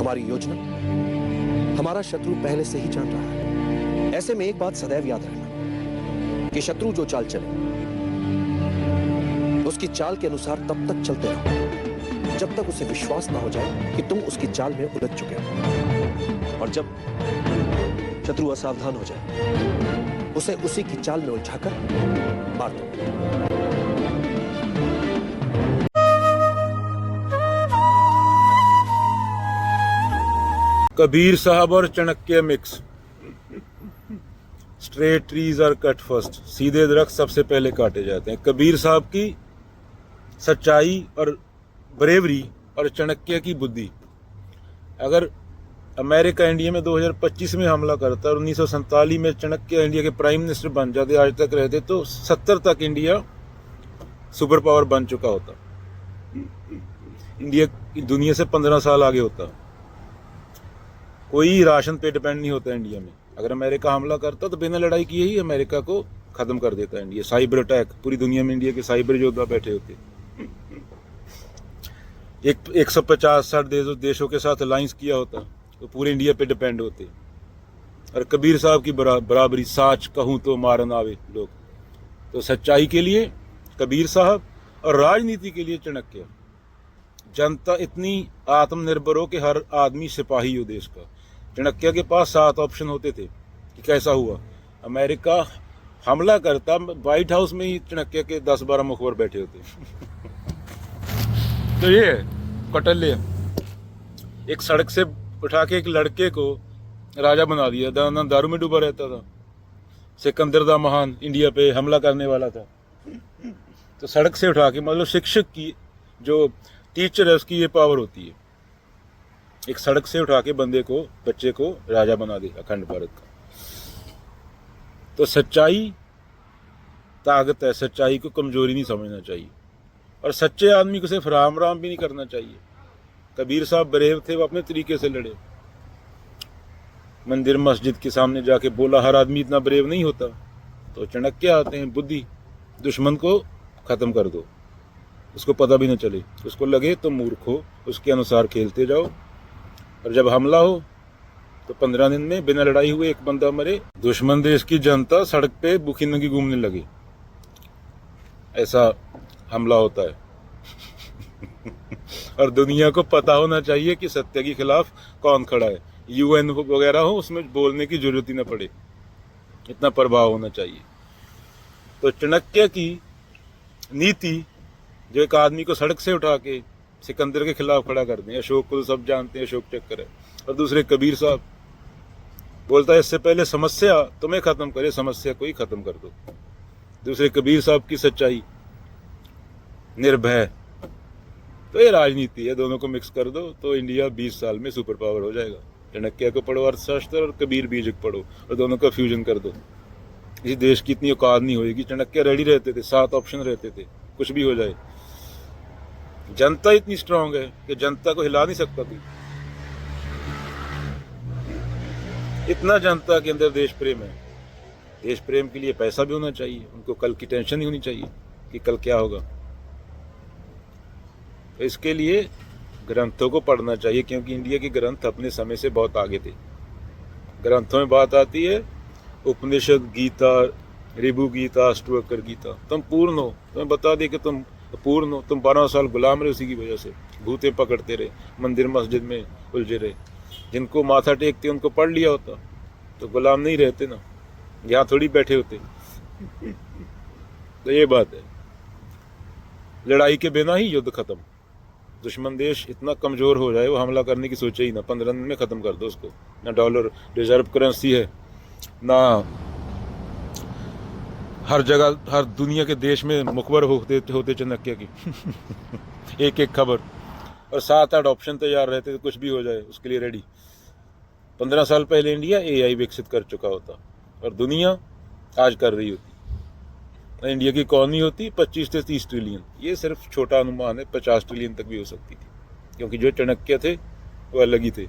हमारी योजना हमारा शत्रु पहले से ही जान रहा है। ऐसे में एक बात सदैव याद रखना कि शत्रु जो चाल चले उसकी चाल के अनुसार तब तक चलते रहो जब तक उसे विश्वास ना हो जाए कि तुम उसकी चाल में उलझ चुके हो। और जब शत्रु असावधान हो जाए उसे उसी की चाल में उलझाकर मार दो। कबीर साहब और Chanakya mix. Straight trees are cut first. सीधे दरख्त सबसे पहले काटे जाते हैं। कबीर साहब की सच्चाई और ब्रेवरी और चाणक्य की बुद्धि। अगर अमेरिका इंडिया में 2025 में हमला करता और 1947 में चाणक्य इंडिया के प्राइम मिनिस्टर बन जाते, आज तक रहते, तो 70 तक इंडिया सुपर पावर बन चुका होता। इंडिया दुनिया से 15 साल आगे होता। कोई राशन पे डिपेंड नहीं होता इंडिया में। अगर अमेरिका हमला करता तो बिना लड़ाई किए ही अमेरिका को खत्म कर देता इंडिया। साइबर अटैक, पूरी दुनिया में इंडिया के साइबर योद्धा बैठे होते। 150-60 देशों के साथ अलायंस किया होता तो पूरे इंडिया पे डिपेंड होते। और कबीर साहब की बराबरी, साच कहूं तो मारन आवे लोग। तो सच्चाई के लिए कबीर साहब और राजनीति के लिए चाणक्य। जनता इतनी आत्मनिर्भर हो कि हर आदमी सिपाही हो देश का। चाणक्य के पास 7 ऑप्शन होते थे कि कैसा हुआ। अमेरिका हमला करता, व्हाइट हाउस में ही चाणक्य के 10-12 मुखबर बैठे होते। तो ये कौटिल्य एक सड़क से उठा के एक लड़के को राजा बना दिया। दारू में डूबा रहता था। सिकंदर दा महान इंडिया पे हमला करने वाला था, तो सड़क से उठा के, मतलब शिक्षक की जो टीचर है उसकी ये पावर होती है। एक सड़क से उठा के बच्चे को राजा बना दे अखंड भारत का। तो सच्चाई ताकत है। सच्चाई को कमजोरी नहीं समझना चाहिए। और सच्चे आदमी को सिर्फ राम राम भी नहीं करना चाहिए। कबीर साहब ब्रेव थे, वो अपने तरीके से लड़े। मंदिर मस्जिद के सामने जाके बोला। हर आदमी इतना ब्रेव नहीं होता। तो चाणक्य आते हैं, बुद्धि। दुश्मन को खत्म कर दो, उसको पता भी न चले, उसको लगे तो मूर्ख हो, उसके अनुसार खेलते जाओ। और जब हमला हो तो 15 दिन में बिना लड़ाई हुए एक बंदा मरे। दुश्मन देश की जनता सड़क पे भूखी नंगी घूमने लगे। ऐसा हमला होता है। और दुनिया को पता होना चाहिए कि सत्य के खिलाफ कौन खड़ा है। UN वगैरह हो, उसमें बोलने की जरूरत ही ना पड़े, इतना प्रभाव होना चाहिए। तो चाणक्य की नीति, जो एक आदमी को सड़क से उठा के सिकंदर के खिलाफ खड़ा कर दें। अशोक को तो सब जानते हैं, अशोक चक्कर है। और दूसरे कबीर साहब बोलता है इससे पहले समस्या तुम्हें खत्म करे, समस्या को ही खत्म कर दो। दूसरे कबीर साहब की सच्चाई, निर्भय। तो ये राजनीति है, दोनों को मिक्स कर दो तो इंडिया 20 साल में सुपर पावर हो जाएगा। चाणक्य को पढ़ो अर्थशास्त्र और कबीर बीजक पढ़ो और दोनों का फ्यूजन कर दो। इस देश की इतनी औकात नहीं होगी। चाणक्य रेडी रहते थे, 7 ऑप्शन रहते थे, कुछ भी हो जाए। जनता इतनी स्ट्रांग है कि जनता को हिला नहीं सकता थी। इतना जनता के अंदर देश प्रेम है। देश प्रेम के लिए पैसा भी होना चाहिए। उनको कल की टेंशन नहीं होनी चाहिए कि कल क्या होगा। तो इसके लिए ग्रंथों को पढ़ना चाहिए, क्योंकि इंडिया के ग्रंथ अपने समय से बहुत आगे थे। ग्रंथों में बात आती है उपनिषद, गीता, ऋभु गीता, अष्टवक्र गीता। तुम पूर्ण हो, तुम्हें बता दे कि तुम पूर्ण हो। तुम 12 साल गुलाम रहे, उसी की वजह से भूतें पकड़ते रहे, मंदिर मस्जिद में उलझे रहे। जिनको माथा टेकते उनको पढ़ लिया होता तो गुलाम नहीं रहते ना, यहाँ थोड़ी बैठे होते। तो ये बात है, लड़ाई के बिना ही युद्ध खत्म। दुश्मन देश इतना कमजोर हो जाए, वो हमला करने की सोचे ही ना, 15 दिन में खत्म कर दो उसको। ना डॉलर रिजर्व करेंसी है, ना हर जगह हर दुनिया के देश में मुखबर होते चाणक्य की एक खबर। और 7-8 ऑप्शन तैयार रहते थे, कुछ भी हो जाए उसके लिए रेडी। 15 साल पहले इंडिया AI विकसित कर चुका होता और दुनिया आज कर रही होती। इंडिया की इकॉनमी होती 25 से 30 ट्रिलियन। ये सिर्फ छोटा अनुमान है, 50 ट्रिलियन तक भी हो सकती थी, क्योंकि जो चाणक्य थे वो अलग ही थे।